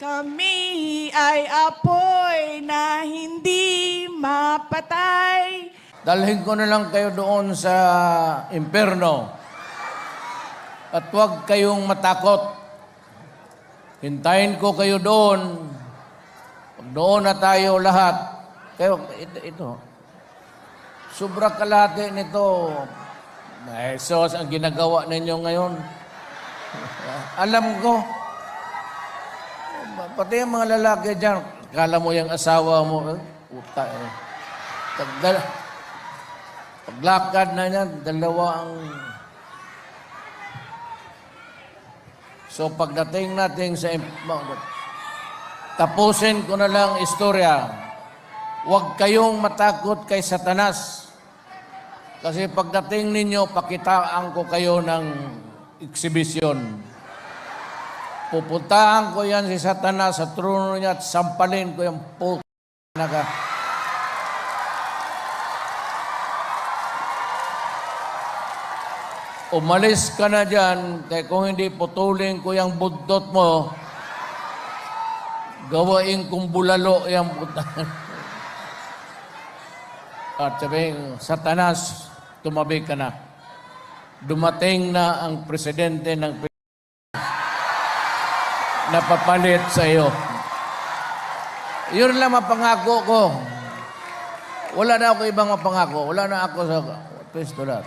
Kami ay apoy na hindi mapatay. Dalhin ko na lang kayo doon sa impyerno. At huwag kayong matakot. Hintayin ko kayo doon. Pag doon na tayo lahat. Kayo, ito. Sobra kalahati nito. Jesus, ang ginagawa ninyo ngayon. Alam ko. Pati yung mga lalaki dyan, kala mo yung asawa mo, puta eh. Paglakad na yan, dalawa ang... So pagdating natin sa... Tapusin ko na lang istorya. Huwag kayong matakot kay Satanas. Kasi pagdating ninyo, pakitaan ko kayo ng eksibisyon. Pupuntahan ko yan si Satanas sa trono niya at sampalin ko yung puto na ka. Umalis ka na dyan, kaya kung hindi putulin ko yung budot mo, gawain kong bulalo yung puto. At sabihin, Satanas, tumabi ka na. Dumating na ang presidente ng napapalit sa iyo. Yun lang mapangako ko. Wala na ako ibang mapangako. Wala na ako sa Kristo lahat.